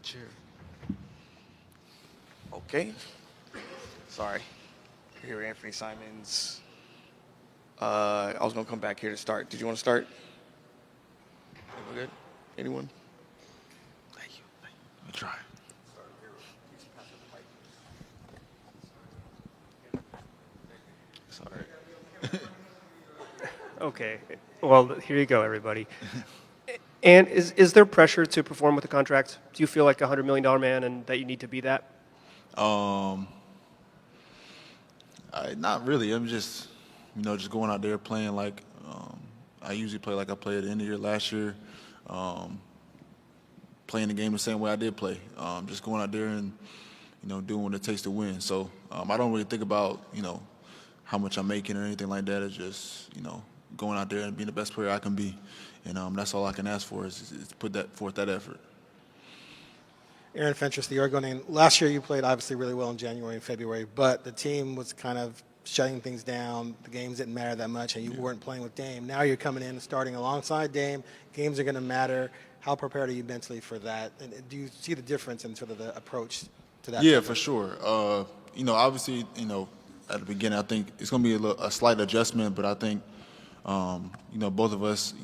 Chair. Okay. Sorry. Here, Anfernee Simons. I was gonna come back here to start. Did you want to start? Everyone good? Anyone? Thank you. I'll try. Sorry. Okay. Well, here you go, everybody. And is there pressure to perform with the contract? Do you feel like a $100 million man and that you need to be that? Not really. I'm just, just going out there playing like I usually play like I played at the end of the year last year. Playing the game the same way I did play. Just going out there and, doing what it takes to win. So I don't really think about, how much I'm making or anything like that. It's just, going out there and being the best player I can be. And that's all I can ask for is put forth that effort. Aaron Fentress, the Oregonian. Last year you played obviously really well in January and February, but the team was kind of shutting things down. The games didn't matter that much, and you weren't playing with Dame. Now you're coming in and starting alongside Dame. Games are going to matter. How prepared are you mentally for that? And do you see the difference in sort of the approach to that? Yeah, for sure. Obviously, at the beginning, I think it's going to be a slight adjustment, but I think, both of us,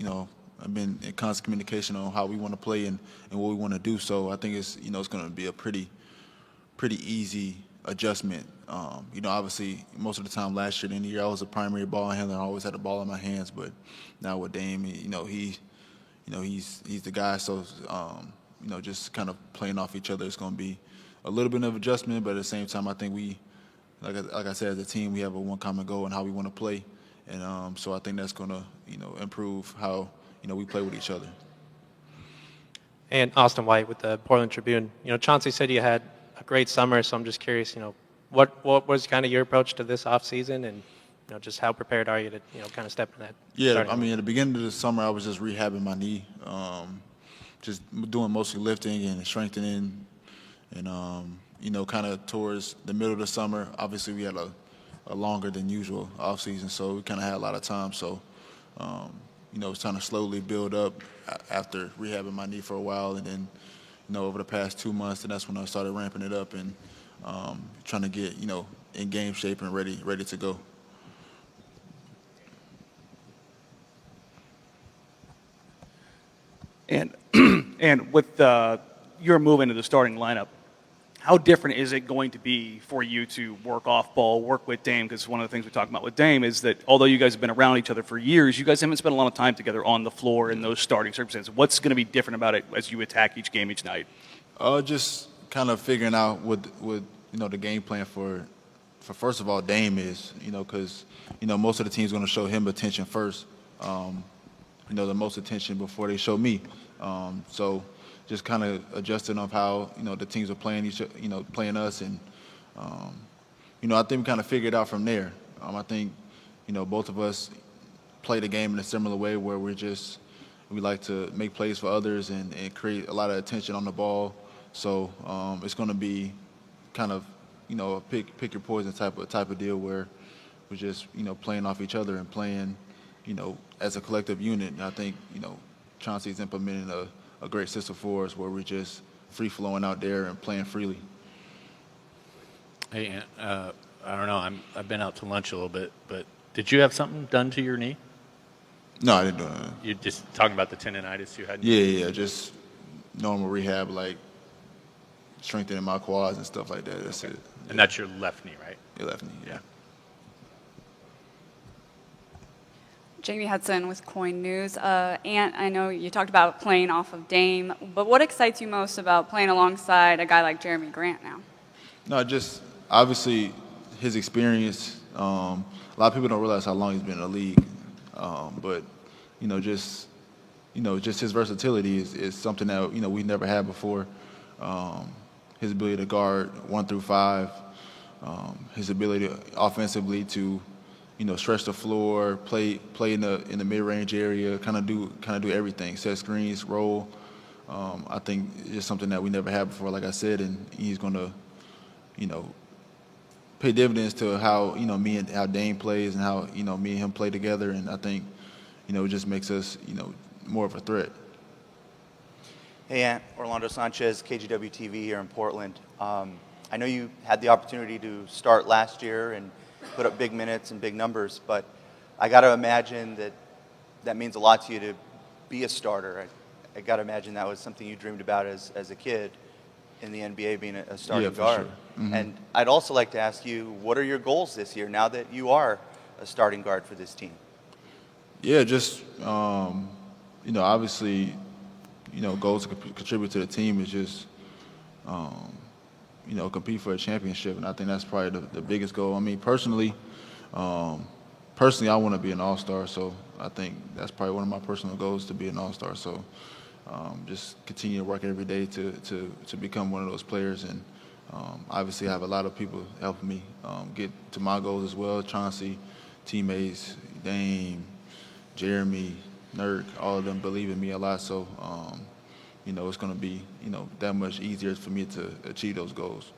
have been in constant communication on how we want to play and what we want to do. So I think it's going to be a pretty easy adjustment. Obviously most of the time last year in the year I was a primary ball handler. I always had the ball in my hands, but now with Dame, he's the guy. So just kind of playing off each other is going to be a little bit of adjustment, but at the same time I think we, like I said, as a team we have a one common goal and how we want to play, and so I think that's going to improve how we play with each other. And Austin White with the Portland Tribune. Chauncey said you had a great summer, so I'm just curious, what was kind of your approach to this off season, and just how prepared are you to kind of step in that? Yeah, I mean, at the beginning of the summer, I was just rehabbing my knee, just doing mostly lifting and strengthening, and kind of towards the middle of the summer. Obviously, we had a longer than usual off season, so we kind of had a lot of time. So. It's trying to slowly build up after rehabbing my knee for a while, and then, over the past 2 months, and that's when I started ramping it up and trying to get, in game shape and ready to go. And and with your move into the starting lineup, how different is it going to be for you to work off ball, work with Dame? Because one of the things we talk about with Dame is that although you guys have been around each other for years, you guys haven't spent a lot of time together on the floor in those starting circumstances. What's going to be different about it as you attack each game each night? Just kind of figuring out what the game plan for first of all Dame is, because most of the team's going to show him attention first, the most attention before they show me. So just kind of adjusting of how the teams are playing playing us, and I think we kind of figured out from there. I think both of us play the game in a similar way where we like to make plays for others and create a lot of attention on the ball. So it's going to be kind of a pick your poison type of deal where we're just playing off each other and playing as a collective unit. And I think Chauncey's implementing a great system for us where we're just free-flowing out there and playing freely. Hey, I don't know. I've been out to lunch a little bit, but did you have something done to your knee? No, I didn't do that. You're just talking about the tendonitis you had? Yeah, just normal rehab, like strengthening my quads and stuff like that. That's it. And that's your left knee, right? Your left knee, yeah. Jamie Hudson with Coin News. Ant, I know you talked about playing off of Dame, but what excites you most about playing alongside a guy like Jeremy Grant now? No, just obviously his experience. A lot of people don't realize how long he's been in the league, but just his versatility is something that we never had before. His ability to guard 1 through 5, his ability offensively to stretch the floor, play in the mid-range area, kind of do everything, set screens, roll. I think it's something that we never had before, like I said, and he's going to, pay dividends to how me and how Dame plays and how me and him play together, and I think it just makes us more of a threat. Hey, Ant. Orlando Sanchez, KGW TV here in Portland. I know you had the opportunity to start last year and put up big minutes and big numbers, but I got to imagine that means a lot to you to be a starter. I got to imagine that was something you dreamed about as a kid in the NBA, being a starting for guard. sure. Mm-hmm. And I'd also like to ask you, what are your goals this year now that you are a starting guard for this team? Yeah, just obviously, goals to contribute to the team is just, compete for a championship, and I think that's probably the biggest goal. I mean, personally, I want to be an all-star, so I think that's probably one of my personal goals, to be an all-star. So just continue to work every day to become one of those players, and obviously I have a lot of people helping me get to my goals as well. Chauncey, teammates, Dame, Jeremy, Nurk, all of them believe in me a lot, so it's going to be that much easier for me to achieve those goals.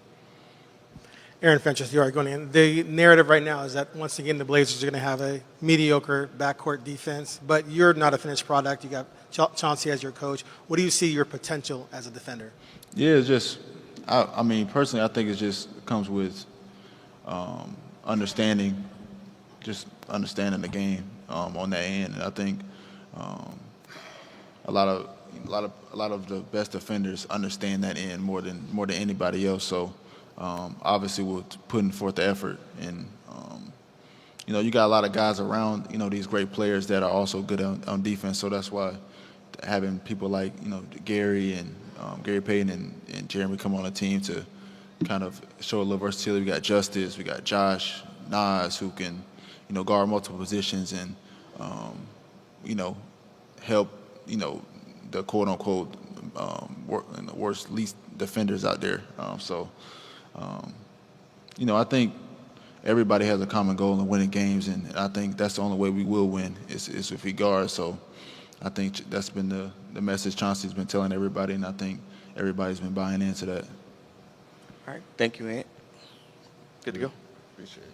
Aaron Fentress, the Oregonian. The narrative right now is that once again the Blazers are going to have a mediocre backcourt defense, but you're not a finished product. You got Chauncey as your coach. What do you see your potential as a defender? Yeah, it's just, I mean, personally, I think it just comes with understanding the game on that end, and I think a lot of the best defenders understand that end more than anybody else. So obviously we're putting forth the effort, and you got a lot of guys around these great players that are also good on defense. So that's why having people like Gary and Gary Payton and Jeremy come on the team to kind of show a little versatility. We got Justice, we got Josh, Nas, who can guard multiple positions and help the quote unquote worst least defenders out there. I think everybody has a common goal in winning games, and I think that's the only way we will win is if we guard. So I think that's been the message Chauncey's been telling everybody, and I think everybody's been buying into that. All right. Thank you, Ant. Good to go. Appreciate it.